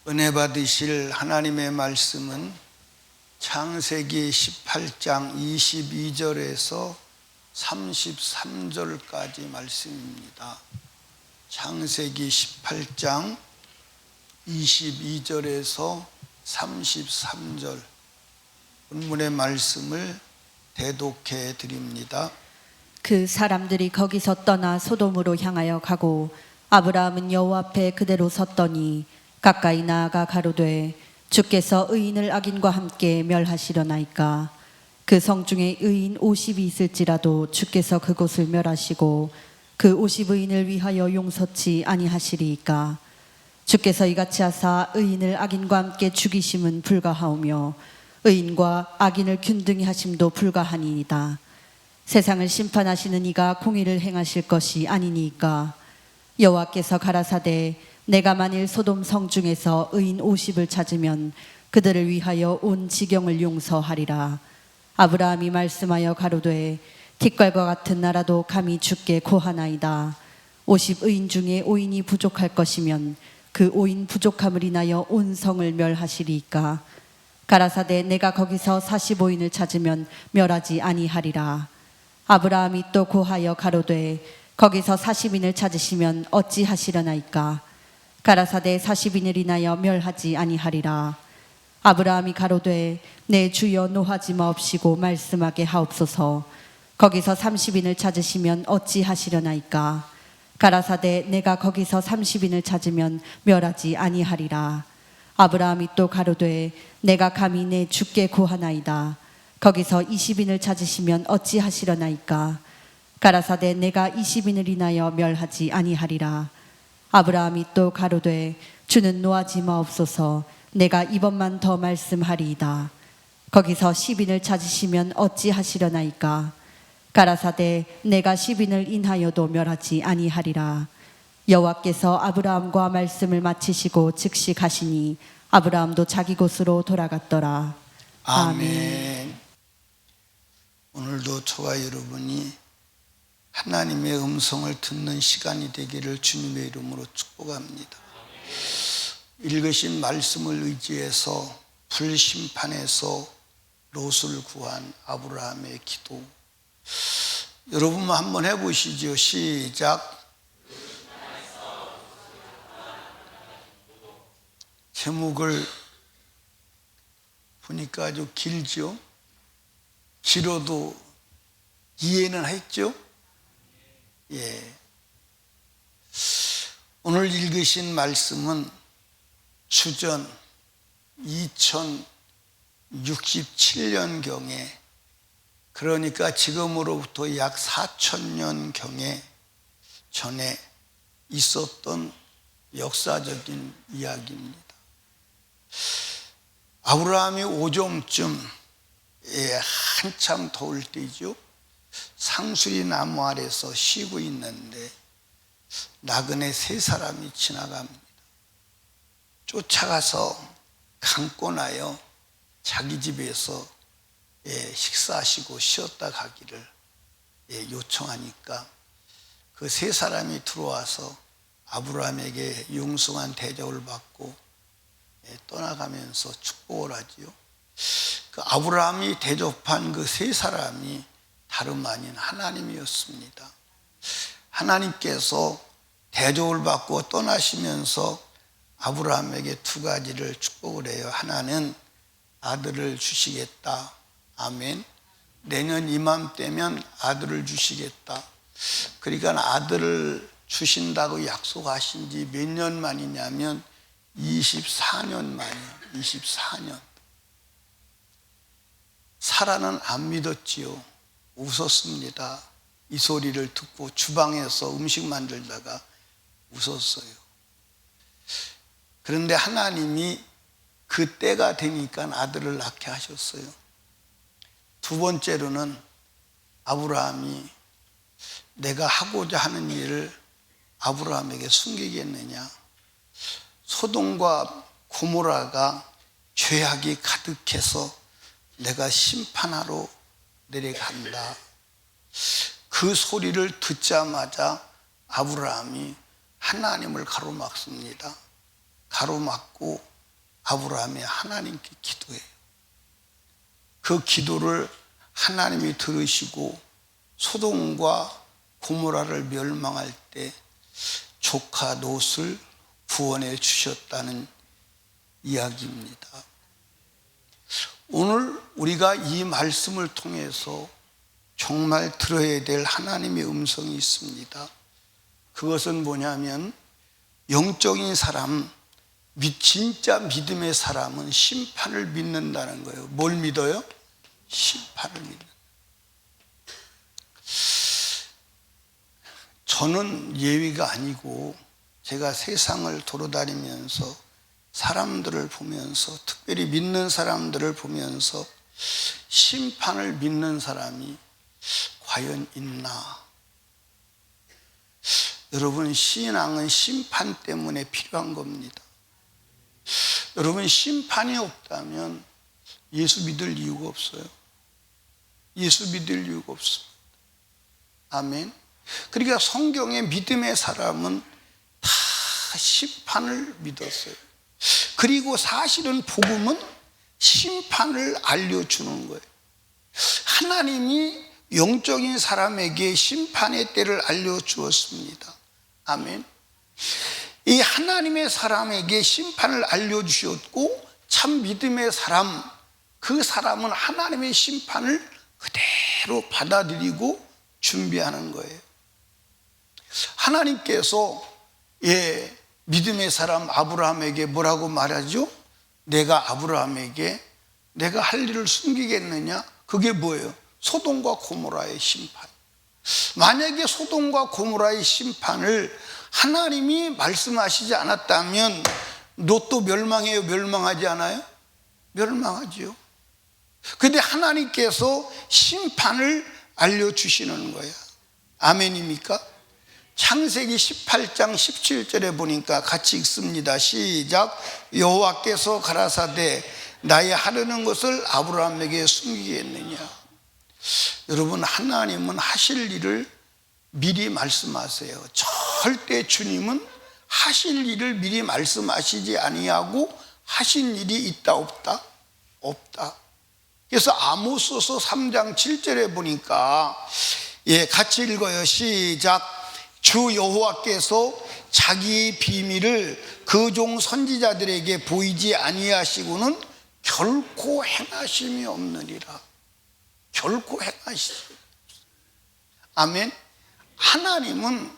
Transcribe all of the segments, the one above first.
은혜 받으실 하나님의 말씀은 창세기 18장 22절에서 33절까지 말씀입니다. 창세기 18장 22절에서 33절 본문의 말씀을 대독해 드립니다. 그 사람들이 거기서 떠나 소돔으로 향하여 가고 아브라함은 여호와 앞에 그대로 섰더니 가까이 나아가 가로되 주께서 의인을 악인과 함께 멸하시려나이까. 그 성 중에 의인 50이 있을지라도 주께서 그곳을 멸하시고 그 50의인을 위하여 용서치 아니하시리이까. 주께서 이같이 하사 의인을 악인과 함께 죽이심은 불가하오며 의인과 악인을 균등히 하심도 불가하니이다. 세상을 심판하시는 이가 공의를 행하실 것이 아니니까. 여호와께서 가라사대 내가 만일 소돔 성 중에서 의인 50을 찾으면 그들을 위하여 온 지경을 용서하리라. 아브라함이 말씀하여 가로되 뒷갈과 같은 나라도 감히 주께 고하나이다. 50의인 중에 5인이 부족할 것이면 그 5인 부족함을 인하여 온 성을 멸하시리이까. 가라사대 내가 거기서 45인을 찾으면 멸하지 아니하리라. 아브라함이 또 고하여 가로되 거기서 40인을 찾으시면 어찌하시려나이까. 가라사대 40인을 인하여 멸하지 아니하리라. 아브라함이 가로되 내 주여 노하지 마옵시고 말씀하게 하옵소서. 거기서 30인을 찾으시면 어찌하시려나이까. 가라사대 내가 거기서 30인을 찾으면 멸하지 아니하리라. 아브라함이 또 가로되 내가 감히 내 주께 고하나이다. 거기서 20인을 찾으시면 어찌하시려나이까. 가라사대 내가 20인을 인하여 멸하지 아니하리라. 아브라함이 또 가로되 주는 노하지 마옵소서. 내가 이번만 더 말씀하리이다. 거기서 10인을 찾으시면 어찌하시려나이까. 가라사대 내가 10인을 인하여도 멸하지 아니하리라. 여호와께서 아브라함과 말씀을 마치시고 즉시 가시니 아브라함도 자기 곳으로 돌아갔더라. 아멘. 오늘도 저와 여러분이 하나님의 음성을 듣는 시간이 되기를 주님의 이름으로 축복합니다. 읽으신 말씀을 의지해서 불심판에서 롯을 구한 아브라함의 기도, 여러분만 한번 해보시죠. 시작. 제목을 보니까 아주 길죠. 길어도 이해는 했죠. 예. 오늘 읽으신 말씀은 주전 2067년경에, 그러니까 지금으로부터 약 4000년경에 전에 있었던 역사적인 이야기입니다. 아브라함이 오정쯤 한참 더울 때죠. 상수리 나무 아래서 쉬고 있는데 나그네 세 사람이 지나갑니다. 쫓아가서 감고 나요 자기 집에서 식사하시고 쉬었다 가기를 요청하니까 그 세 사람이 들어와서 아브라함에게 융숭한 대접을 받고 떠나가면서 축복을 하지요. 그 아브라함이 대접한 그 세 사람이 다름 아닌 하나님이었습니다. 하나님께서 대접을 받고 떠나시면서 아브라함에게 두 가지를 축복을 해요. 하나는 아들을 주시겠다. 아멘. 내년 이맘때면 아들을 주시겠다. 그러니까 아들을 주신다고 약속하신 지 몇 년 만이냐면 24년 만이에요. 24년. 사라는 안 믿었지요. 웃었습니다. 이 소리를 듣고 주방에서 음식 만들다가 웃었어요. 그런데 하나님이 그 때가 되니까 아들을 낳게 하셨어요. 두 번째로는 아브라함이 내가 하고자 하는 일을 아브라함에게 숨기겠느냐. 소돔과 고모라가 죄악이 가득해서 내가 심판하러 내려간다. 그 소리를 듣자마자 아브라함이 하나님을 가로막습니다. 가로막고 아브라함이 하나님께 기도해요. 그 기도를 하나님이 들으시고 소돔과 고모라를 멸망할 때 조카 롯을 구원해 주셨다는 이야기입니다. 오늘 우리가 이 말씀을 통해서 정말 들어야 될 하나님의 음성이 있습니다. 그것은 뭐냐면 영적인 사람, 진짜 믿음의 사람은 심판을 믿는다는 거예요. 뭘 믿어요? 심판을 믿는. 저는 예외가 아니고 제가 세상을 돌아다니면서 사람들을 보면서, 특별히 믿는 사람들을 보면서 심판을 믿는 사람이 과연 있나? 여러분, 신앙은 심판 때문에 필요한 겁니다. 여러분, 심판이 없다면 예수 믿을 이유가 없어요. 예수 믿을 이유가 없습니다. 아멘. 그러니까 성경의 믿음의 사람은 다 심판을 믿었어요. 그리고 사실은 복음은 심판을 알려주는 거예요. 하나님이 영적인 사람에게 심판의 때를 알려주었습니다. 아멘. 이 하나님의 사람에게 심판을 알려주셨고, 참 믿음의 사람, 그 사람은 하나님의 심판을 그대로 받아들이고 준비하는 거예요. 하나님께서 믿음의 사람 아브라함에게 뭐라고 말하죠? 내가 아브라함에게 내가 할 일을 숨기겠느냐? 그게 뭐예요? 소돔과 고모라의 심판. 만약에 소돔과 고모라의 심판을 하나님이 말씀하시지 않았다면 롯도 멸망해요? 멸망하지 않아요? 멸망하지요. 그런데 하나님께서 심판을 알려주시는 거예요. 아멘입니까? 창세기 18장 17절에 보니까 같이 읽습니다. 시작. 여호와께서 가라사대 나의 하려는 것을 아브라함에게 숨기겠느냐. 여러분, 하나님은 하실 일을 미리 말씀하세요. 절대 주님은 하실 일을 미리 말씀하시지 아니하고 하신 일이 있다 없다? 없다. 그래서 아모스서 3장 7절에 보니까 같이 읽어요. 시작. 주 여호와께서 자기 비밀을 그 종 선지자들에게 보이지 아니하시고는 결코 행하심이 없느니라. 결코 행하시지. 아멘. 하나님은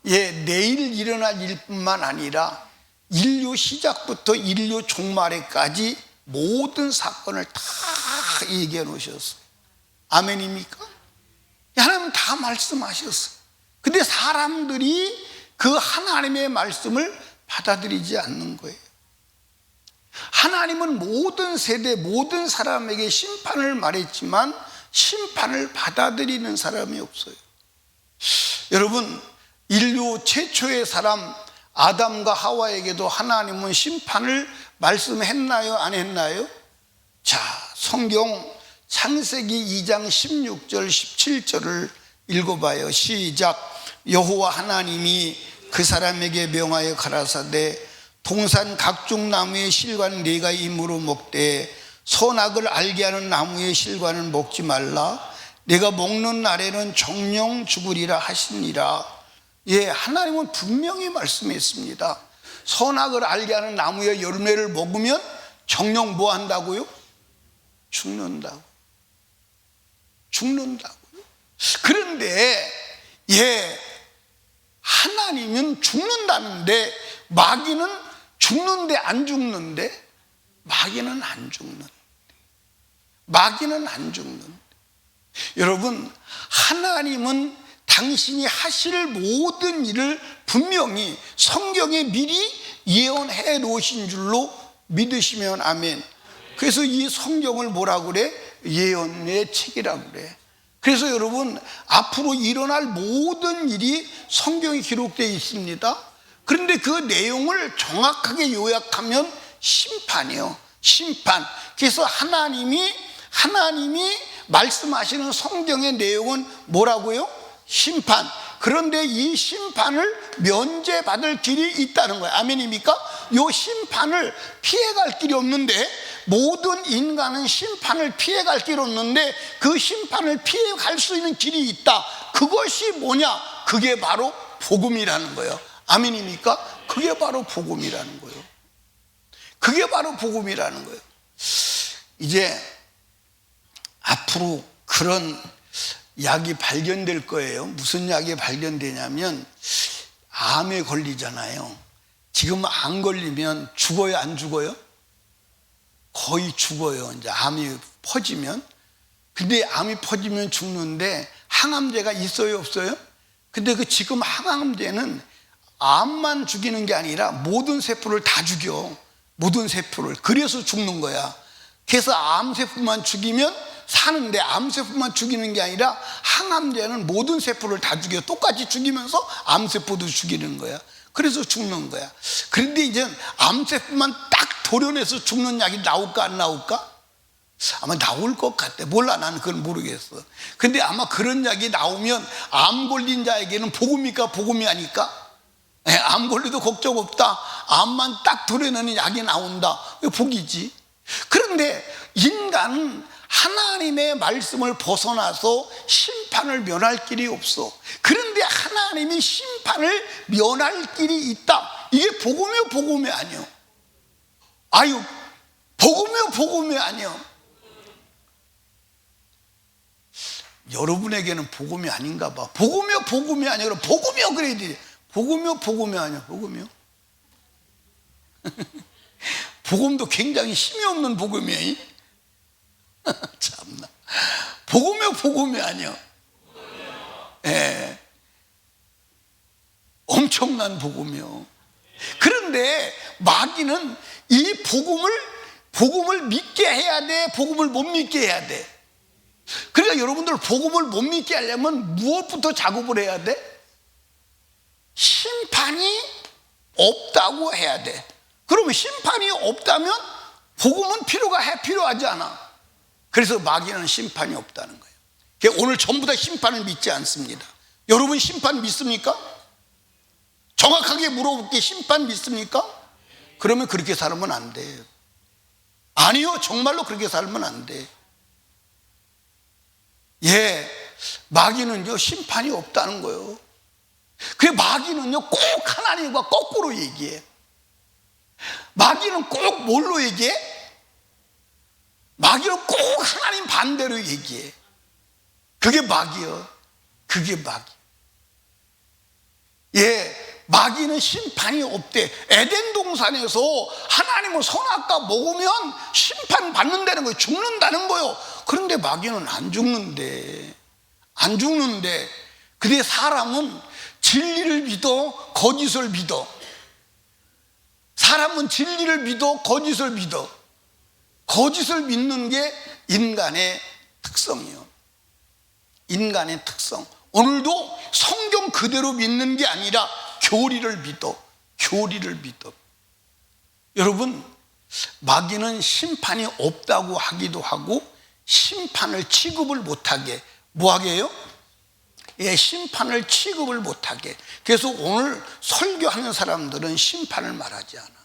내일 일어날 일뿐만 아니라 인류 시작부터 인류 종말에까지 모든 사건을 다 얘기해 놓으셨어요. 아멘입니까? 하나님은 다 말씀하셨어요. 근데 사람들이 그 하나님의 말씀을 받아들이지 않는 거예요. 하나님은 모든 세대, 모든 사람에게 심판을 말했지만 심판을 받아들이는 사람이 없어요. 여러분, 인류 최초의 사람 아담과 하와에게도 하나님은 심판을 말씀했나요? 안 했나요? 자, 성경 창세기 2장 16절 17절을 읽어봐요. 시작. 여호와 하나님이 그 사람에게 명하여 가라사대 동산 각종 나무의 실과는 네가 임으로 먹되 선악을 알게 하는 나무의 실과는 먹지 말라. 내가 먹는 날에는 정령 죽으리라 하시니라. 하나님은 분명히 말씀했습니다. 선악을 알게 하는 나무의 열매를 먹으면 정령 뭐 한다고요? 죽는다고. 죽는다고요. 그런데 하나님은 죽는다는데 마귀는 죽는데 안 죽는데? 마귀는 안 죽는데. 마귀는 안 죽는데. 여러분, 하나님은 당신이 하실 모든 일을 분명히 성경에 미리 예언해 놓으신 줄로 믿으시면 아멘. 그래서 이 성경을 뭐라고 그래? 예언의 책이라고 그래. 그래서 여러분, 앞으로 일어날 모든 일이 성경에 기록되어 있습니다. 그런데 그 내용을 정확하게 요약하면 심판이에요. 심판. 그래서 하나님이 말씀하시는 성경의 내용은 뭐라고요? 심판. 그런데 이 심판을 면제받을 길이 있다는 거예요. 아멘입니까? 이 심판을 피해갈 길이 없는데, 모든 인간은 심판을 피해갈 길이 없는데 그 심판을 피해갈 수 있는 길이 있다. 그것이 뭐냐? 그게 바로 복음이라는 거예요. 아멘입니까? 그게 바로 복음이라는 거예요. 그게 바로 복음이라는 거예요. 이제 앞으로 그런 약이 발견될 거예요. 무슨 약이 발견되냐면, 암에 걸리잖아요. 지금 안 걸리면 죽어요, 안 죽어요? 거의 죽어요. 이제 암이 퍼지면. 근데 암이 퍼지면 죽는데 항암제가 있어요, 없어요? 근데 그 지금 항암제는 암만 죽이는 게 아니라 모든 세포를 다 죽여. 모든 세포를. 그래서 죽는 거야. 그래서 암세포만 죽이면 사는데, 암세포만 죽이는 게 아니라 항암제는 모든 세포를 다 죽여. 똑같이 죽이면서 암세포도 죽이는 거야. 그래서 죽는 거야. 그런데 이제 암세포만 딱 도려내서 죽는 약이 나올까 안 나올까? 아마 나올 것 같아. 몰라, 나는 그건 모르겠어. 근데 아마 그런 약이 나오면 암 걸린 자에게는 복음입니까? 복음이 아닐까? 암 걸려도 걱정 없다. 암만 딱 도려내는 약이 나온다. 복이지. 그런데 인간은 하나님의 말씀을 벗어나서 심판을 면할 길이 없어. 그런데 하나님이 심판을 면할 길이 있다. 이게 복음이요, 복음이 아니요? 아유, 복음이요, 복음이 아니요? 여러분에게는 복음이 아닌가 봐. 복음이요, 복음이 아니요? 복음이요 그래야 돼. 복음이요, 복음이 아니요? 복음이요? 복음도 굉장히 힘이 없는 복음이에요. 참나. 복음이요, 복음이 아니요? 예. 엄청난 복음이요. 그런데 마귀는 이 복음을 믿게 해야 돼, 복음을 못 믿게 해야 돼. 그러니까 여러분들 복음을 못 믿게 하려면 무엇부터 작업을 해야 돼? 심판이 없다고 해야 돼. 그러면 심판이 없다면 복음은 필요하지 않아. 그래서 마귀는 심판이 없다는 거예요. 오늘 전부 다 심판을 믿지 않습니다. 여러분 심판 믿습니까? 정확하게 물어볼게, 심판 믿습니까? 그러면 그렇게 살면 안 돼요. 아니요, 정말로 그렇게 살면 안 돼. 예, 마귀는요 심판이 없다는 거예요. 그 마귀는요 꼭 하나님과 거꾸로 얘기해. 마귀는 꼭 뭘로 얘기해? 마귀는 꼭 하나님 반대로 얘기해. 그게 마귀요. 그게 마귀. 예, 마귀는 심판이 없대. 에덴 동산에서 하나님은 선악과 먹으면 심판 받는다는 거예요. 죽는다는 거예요. 그런데 마귀는 안 죽는데. 안 죽는데. 근데 사람은 진리를 믿어, 거짓을 믿어. 사람은 진리를 믿어, 거짓을 믿어. 거짓을 믿는 게 인간의 특성이요. 인간의 특성. 오늘도 성경 그대로 믿는 게 아니라 교리를 믿어. 교리를 믿어. 여러분, 마귀는 심판이 없다고 하기도 하고 심판을 취급을 못하게 뭐하게 해요? 예, 심판을 취급을 못하게. 그래서 오늘 설교하는 사람들은 심판을 말하지 않아.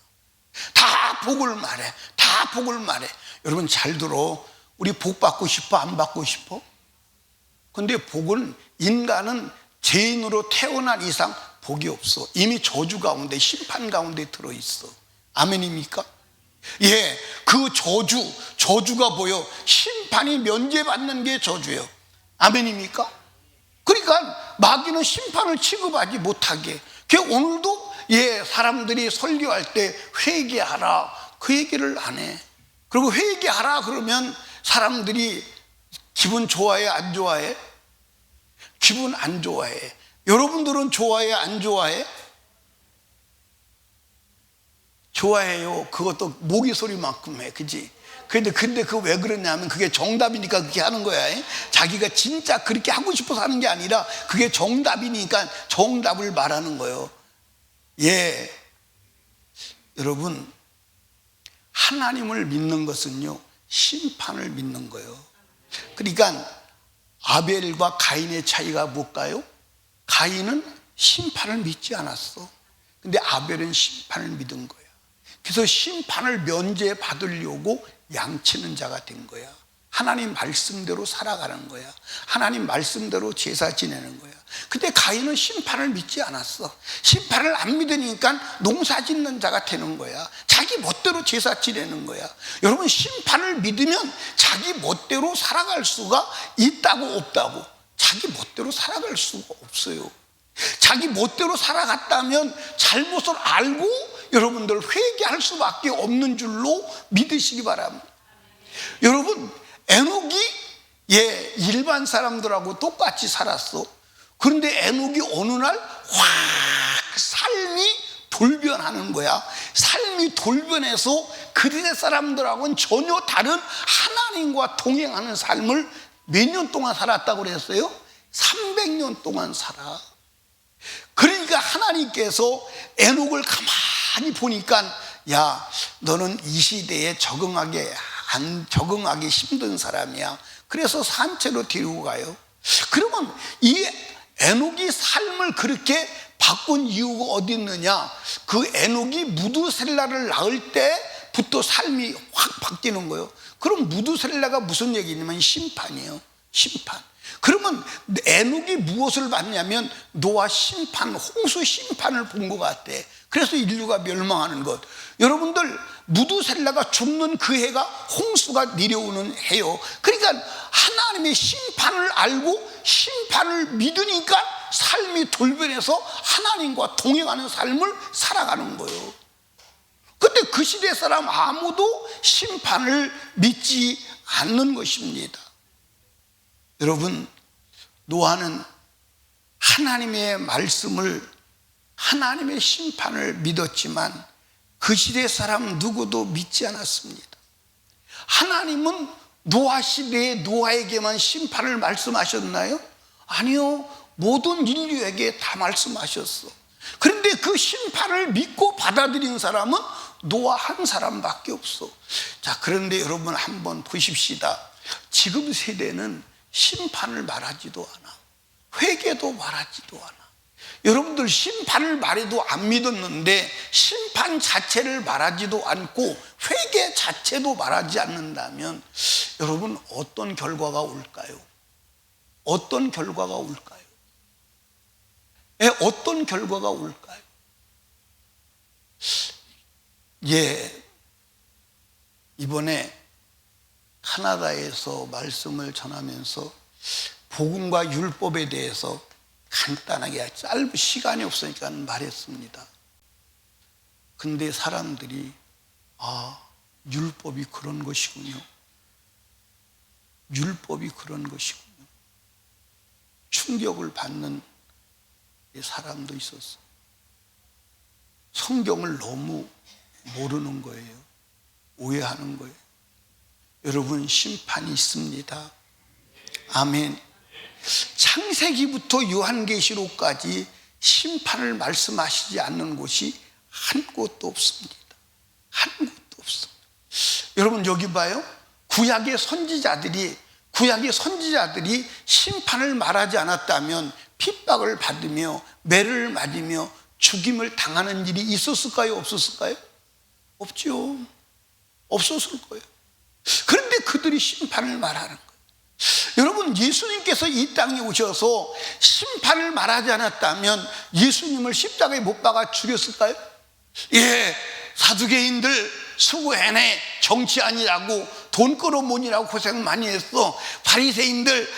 다 복을 말해. 다 복을 말해. 여러분 잘 들어. 우리 복 받고 싶어? 안 받고 싶어? 근데 복은, 인간은 죄인으로 태어난 이상 복이 없어. 이미 저주 가운데, 심판 가운데 들어있어. 아멘입니까? 예, 그 저주가 뭐요? 심판이 면제받는 게 저주예요. 아멘입니까? 그러니까 마귀는 심판을 취급하지 못하게. 오늘도 예, 사람들이 설교할 때 회개하라, 그 얘기를 안 해. 그리고 회개하라 그러면 사람들이 기분 좋아해, 안 좋아해? 기분 안 좋아해. 여러분들은 좋아해, 안 좋아해? 좋아해요. 그것도 모기 소리만큼 해, 그지? 근데 그 왜 그러냐면 그게 정답이니까 그렇게 하는 거야. 자기가 진짜 그렇게 하고 싶어서 하는 게 아니라 그게 정답이니까 정답을 말하는 거예요. 예, 여러분, 하나님을 믿는 것은요 심판을 믿는 거예요. 그러니까 아벨과 가인의 차이가 뭘까요? 가인은 심판을 믿지 않았어. 근데 아벨은 심판을 믿은 거야. 그래서 심판을 면제받으려고 양치는 자가 된 거야. 하나님 말씀대로 살아가는 거야. 하나님 말씀대로 제사 지내는 거야. 근데 가인은 심판을 믿지 않았어. 심판을 안 믿으니까 농사 짓는 자가 되는 거야. 자기 멋대로 제사 지내는 거야. 여러분, 심판을 믿으면 자기 멋대로 살아갈 수가 있다고 없다고? 자기 멋대로 살아갈 수가 없어요. 자기 멋대로 살아갔다면 잘못을 알고 여러분들 회개할 수밖에 없는 줄로 믿으시기 바랍니다. 여러분, 에녹이 일반 사람들하고 똑같이 살았어. 그런데 에녹이 어느 날 확 삶이 돌변하는 거야. 삶이 돌변해서 그들의 사람들하고는 전혀 다른 하나님과 동행하는 삶을 몇 년 동안 살았다고 그랬어요? 300년 동안 살아. 그러니까 하나님께서 에녹을 가만히 보니까, 야, 너는 이 시대에 적응하기 힘든 사람이야. 그래서 산채로 데리고 가요. 그러면 이 에녹이 삶을 그렇게 바꾼 이유가 어디 있느냐? 그 에녹이 무두셀라를 낳을 때부터 삶이 확 바뀌는 거예요. 그럼 무두셀라가 무슨 얘기냐면 심판이에요. 심판. 그러면 에녹이 무엇을 봤냐면 노아 심판, 홍수 심판을 본 것 같아. 그래서 인류가 멸망하는 것. 여러분들, 무두셀라가 죽는 그 해가 홍수가 내려오는 해요. 그러니까 하나님의 심판을 알고 심판을 믿으니까 삶이 돌변해서 하나님과 동행하는 삶을 살아가는 거예요. 근데 그 시대 사람 아무도 심판을 믿지 않는 것입니다. 여러분, 노아는 하나님의 말씀을, 하나님의 심판을 믿었지만 그 시대 사람 누구도 믿지 않았습니다. 하나님은 노아 시대에 노아에게만 심판을 말씀하셨나요? 아니요, 모든 인류에게 다 말씀하셨어. 그런데 그 심판을 믿고 받아들인 사람은 노아 한 사람밖에 없어. 자, 그런데 여러분 한번 보십시다. 지금 세대는 심판을 말하지도 않아. 회개도 말하지도 않아. 여러분들, 심판을 말해도 안 믿었는데 심판 자체를 말하지도 않고 회개 자체도 말하지 않는다면 여러분, 어떤 결과가 올까요? 어떤 결과가 올까요? 어떤 결과가 올까요? 이번에 카나다에서 말씀을 전하면서 복음과 율법에 대해서 간단하게, 짧은 시간이 없으니까 말했습니다. 근데 사람들이, 율법이 그런 것이군요. 율법이 그런 것이군요. 충격을 받는 사람도 있었어. 성경을 너무 모르는 거예요. 오해하는 거예요. 여러분, 심판이 있습니다. 아멘. 창세기부터 요한계시록까지 심판을 말씀하시지 않는 곳이 한 곳도 없습니다. 한 곳도 없습니다. 여러분, 여기 봐요. 구약의 선지자들이 심판을 말하지 않았다면 핍박을 받으며 매를 맞으며 죽임을 당하는 일이 있었을까요? 없었을까요? 없죠. 없었을 거예요. 그런데 그들이 심판을 말하는 거예요. 여러분, 예수님께서 이 땅에 오셔서 심판을 말하지 않았다면 예수님을 십자가에 못 박아 죽였을까요? 사두개인들 수고해내, 정치 아니라고, 돈 끌어모으느라고 고생 많이 했어. 바리새인들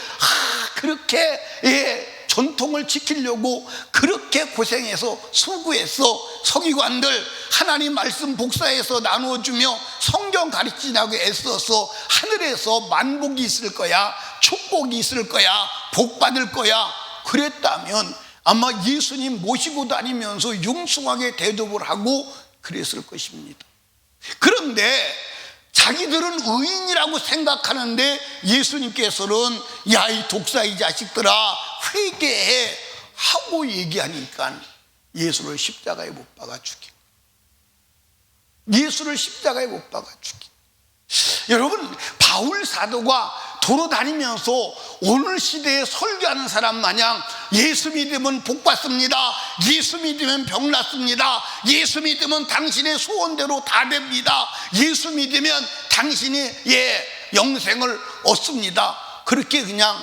그렇게 전통을 지키려고 그렇게 고생해서 수고했어. 서기관들 하나님 말씀 복사해서 나누어주며 성경 가르치려고 애써서 하늘에서 만복이 있을 거야, 축복이 있을 거야, 복 받을 거야. 그랬다면 아마 예수님 모시고 다니면서 융숭하게 대접을 하고 그랬을 것입니다. 그런데 자기들은 의인이라고 생각하는데 예수님께서는 야, 이 독사의 자식들아, 회개해 하고 얘기하니까 예수를 십자가에 못 박아 죽인, 예수를 십자가에 못 박아 죽인. 여러분, 바울 사도가 돌아다니면서 오늘 시대에 설교하는 사람 마냥 예수 믿으면 복 받습니다, 예수 믿으면 병 낫습니다, 예수 믿으면 당신의 소원대로 다 됩니다, 예수 믿으면 당신이 영생을 얻습니다, 그렇게 그냥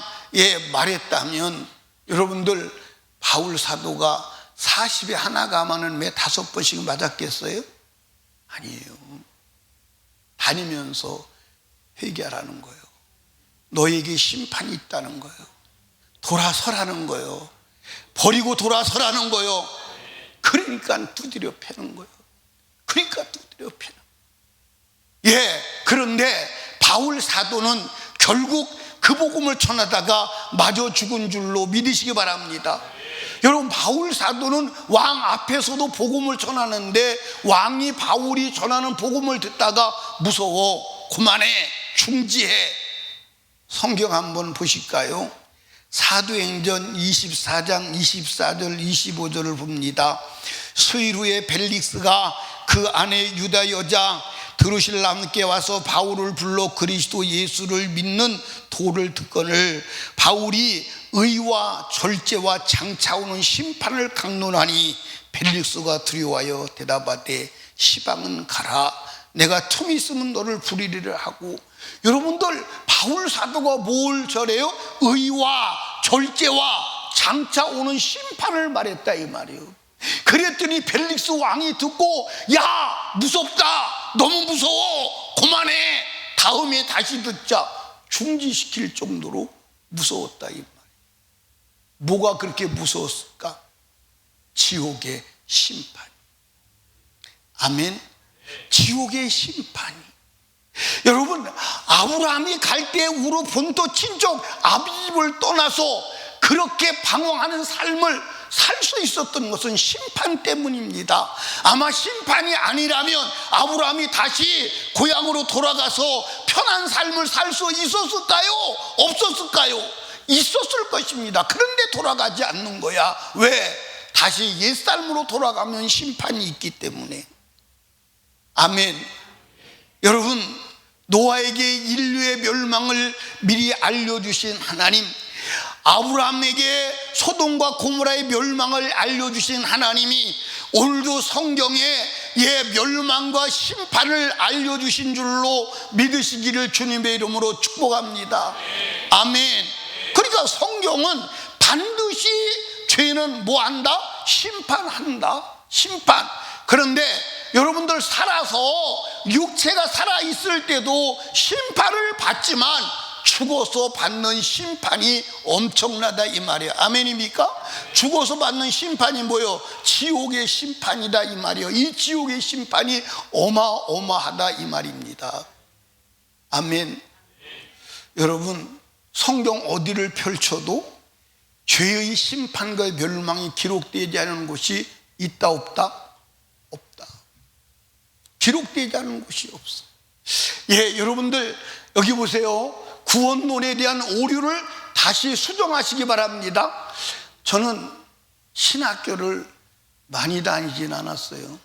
말했다면 여러분들 바울 사도가 40에 하나 가면은 매 5번씩 맞았겠어요? 아니에요. 다니면서 회개하라는 거예요. 너에게 심판이 있다는 거예요. 돌아서라는 거예요. 버리고 돌아서라는 거예요. 그러니까 두드려 패는 거예요. 그러니까 두드려 패는. 그런데 바울 사도는 결국 그 복음을 전하다가 마저 죽은 줄로 믿으시기 바랍니다. 여러분, 바울 사도는 왕 앞에서도 복음을 전하는데 왕이 바울이 전하는 복음을 듣다가 무서워, 그만해, 중지해. 성경 한번 보실까요? 사도행전 24장 24절 25절을 봅니다. 수일 후에 벨릭스가 그 아내 유다 여자 드루실라 함께 와서 바울을 불러 그리스도 예수를 믿는 도를 듣거늘 바울이 의와 절제와 장차 오는 심판을 강론하니 벨릭스가 두려워하여 대답하되 시방은 가라, 내가 틈이 있으면 너를 부리리라 하고. 여러분들, 바울 사도가 뭘 전해요? 의와 절제와 장차 오는 심판을 말했다 이 말이에요. 그랬더니 벨릭스 왕이 듣고, 야, 무섭다, 너무 무서워, 그만해, 다음에 다시 듣자, 중지시킬 정도로 무서웠다 이 말이에요. 뭐가 그렇게 무서웠을까? 지옥의 심판. 아멘. 지옥의 심판이. 여러분, 아브라함이 갈대 우르 본토 친족 아비집을 떠나서 그렇게 방황하는 삶을 살 수 있었던 것은 심판 때문입니다. 아마 심판이 아니라면 아브라함이 다시 고향으로 돌아가서 편한 삶을 살 수 있었을까요? 없었을까요? 있었을 것입니다. 그런데 돌아가지 않는 거야. 왜? 다시 옛삶으로 돌아가면 심판이 있기 때문에. 아멘. 여러분, 노아에게 인류의 멸망을 미리 알려주신 하나님, 아브라함에게 소돔과 고모라의 멸망을 알려주신 하나님이 오늘도 성경에 멸망과 심판을 알려주신 줄로 믿으시기를 주님의 이름으로 축복합니다. 아멘. 그러니까 성경은 반드시 죄는 뭐한다? 심판한다. 심판. 그런데 여러분들, 살아서 육체가 살아있을 때도 심판을 받지만 죽어서 받는 심판이 엄청나다 이 말이에요. 아멘입니까? 죽어서 받는 심판이 뭐예요? 지옥의 심판이다 이 말이에요. 이 지옥의 심판이 어마어마하다 이 말입니다. 아멘. 여러분, 성경 어디를 펼쳐도 죄의 심판과 멸망이 기록되지 않은 곳이 있다 없다? 없다. 기록되지 않은 곳이 없어. 여러분들 여기 보세요. 구원론에 대한 오류를 다시 수정하시기 바랍니다. 저는 신학교를 많이 다니진 않았어요.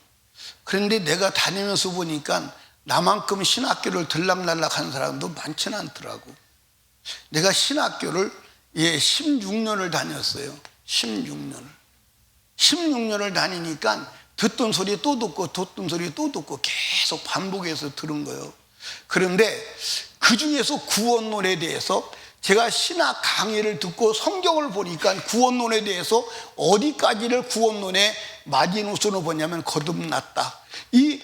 그런데 내가 다니면서 보니까 나만큼 신학교를 들락날락한 사람도 많지는 않더라고. 내가 신학교를 16년을 다녔어요. 16년을 다니니까 듣던 소리 또 듣고 듣던 소리 또 듣고 계속 반복해서 들은 거예요. 그런데 그 중에서 구원론에 대해서 제가 신학 강의를 듣고 성경을 보니까 구원론에 대해서 어디까지를 구원론의 마지노선으로 보냐면 거듭났다. 이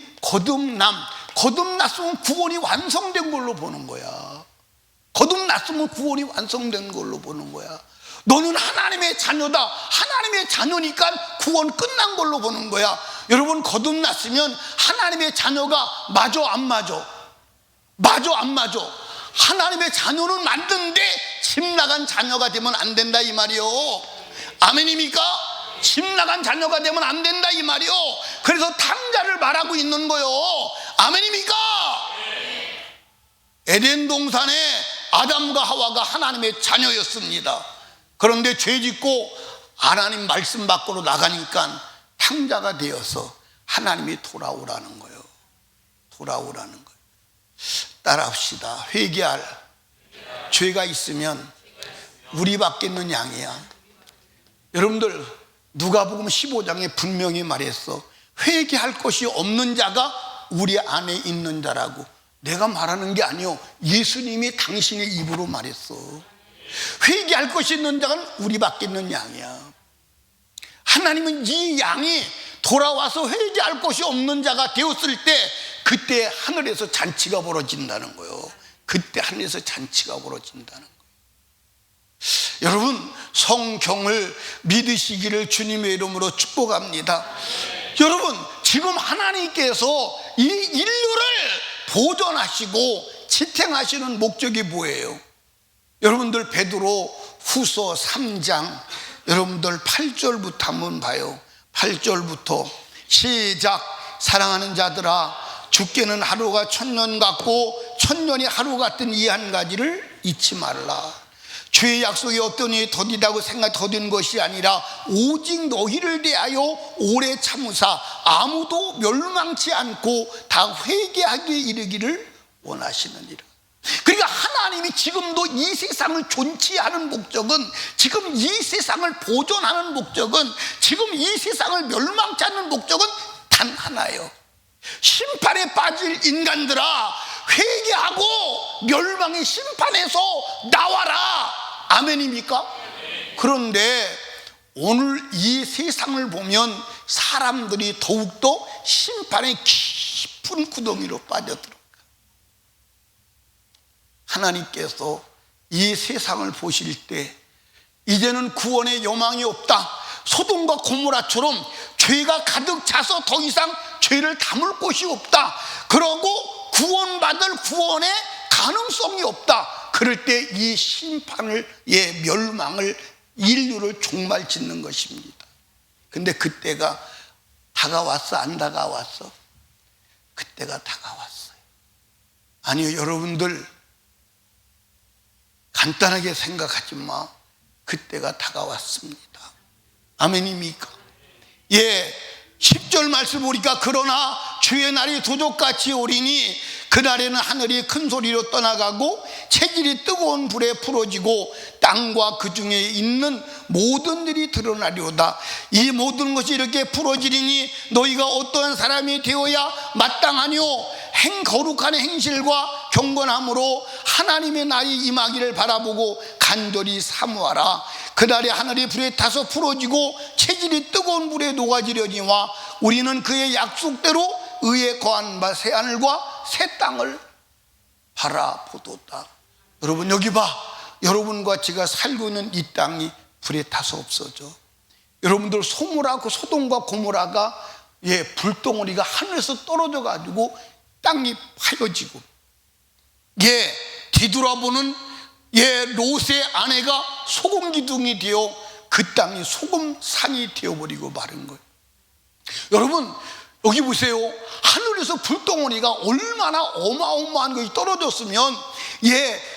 거듭났으면 구원이 완성된 걸로 보는 거야. 거듭났으면 구원이 완성된 걸로 보는 거야. 너는 하나님의 자녀다. 하나님의 자녀니까 구원 끝난 걸로 보는 거야. 여러분, 거듭났으면 하나님의 자녀가 맞아 안 맞아? 맞아 안 맞아? 하나님의 자녀는 맞는데 집 나간 자녀가 되면 안 된다 이 말이요. 아멘입니까? 집 나간 자녀가 되면 안 된다 이 말이요. 그래서 탕자를 말하고 있는 거요. 아멘입니까? 에덴 동산에 아담과 하와가 하나님의 자녀였습니다. 그런데 죄짓고 하나님 말씀 밖으로 나가니까 탕자가 되어서 하나님이 돌아오라는 거예요. 돌아오라는 거예요. 따라합시다. 회개할 죄가 있으면 우리밖에 있는 양이야. 여러분들 누가복음 15장에 분명히 말했어. 회개할 것이 없는 자가 우리 안에 있는 자라고. 내가 말하는 게 아니요, 예수님이 당신의 입으로 말했어. 회개할 것이 있는 자는 우리밖에 있는 양이야. 하나님은 이 양이 돌아와서 회개할 것이 없는 자가 되었을 때 그때 하늘에서 잔치가 벌어진다는 거예요. 그때 하늘에서 잔치가 벌어진다는 거예요. 여러분, 성경을 믿으시기를 주님의 이름으로 축복합니다. 여러분, 지금 하나님께서 이 인류를 보존하시고 지탱하시는 목적이 뭐예요? 여러분들 베드로 후서 3장 여러분들 8절부터 한번 봐요. 8절부터 시작. 사랑하는 자들아, 죽게는 하루가 천년 같고 천년이 하루 같은 이 한 가지를 잊지 말라. 주의 약속이 어떠니 더디다고 더딘 것이 아니라 오직 너희를 대하여 오래 참으사 아무도 멸망치 않고 다 회개하기에 이르기를 원하시느니라. 그러니까 하나님이 지금도 이 세상을 존치하는 목적은, 지금 이 세상을 보존하는 목적은, 지금 이 세상을 멸망치 않는 목적은 단 하나예요. 심판에 빠질 인간들아, 회개하고 멸망의 심판에서 나와라. 아멘입니까? 그런데 오늘 이 세상을 보면 사람들이 더욱더 심판의 깊은 구덩이로 빠져들어가. 하나님께서 이 세상을 보실 때 이제는 구원의 여망이 없다. 소돔과 고모라처럼 죄가 가득 차서 더 이상 죄를 담을 곳이 없다. 그러고 구원받을 구원의 가능성이 없다. 그럴 때 이 심판을, 멸망을, 인류를 종말짓는 것입니다. 근데 그때가 다가왔어, 안 다가왔어? 그때가 다가왔어요. 아니요, 여러분들 간단하게 생각하지 마. 그때가 다가왔습니다. 아멘입니까? 10절 말씀 보니까 그러나 주의 날이 도적같이 오리니 그날에는 하늘이 큰 소리로 떠나가고 체질이 뜨거운 불에 풀어지고 땅과 그 중에 있는 모든 일이 드러나리로다. 이 모든 것이 이렇게 풀어지리니 너희가 어떠한 사람이 되어야 마땅하뇨? 거룩한 행실과 경건함으로 하나님의 날이 임하기를 바라보고 간절히 사모하라. 그날에 하늘이 불에 타서 풀어지고 체질이 뜨거운 불에 녹아지려니와 우리는 그의 약속대로 의에 거한 바 새 하늘과 새 땅을 바라보도다. 여러분, 여기 봐. 여러분과 제가 살고 있는 이 땅이 불에 타서 없어져. 여러분들 소돔과 고모라가 불덩어리가 하늘에서 떨어져 가지고 땅이 파여지고, 뒤돌아보는 롯의 아내가 소금 기둥이 되어 그 땅이 소금산이 되어버리고 마른 거예요. 여러분, 여기 보세요. 하늘에서 불덩어리가 얼마나 어마어마한 것이 떨어졌으면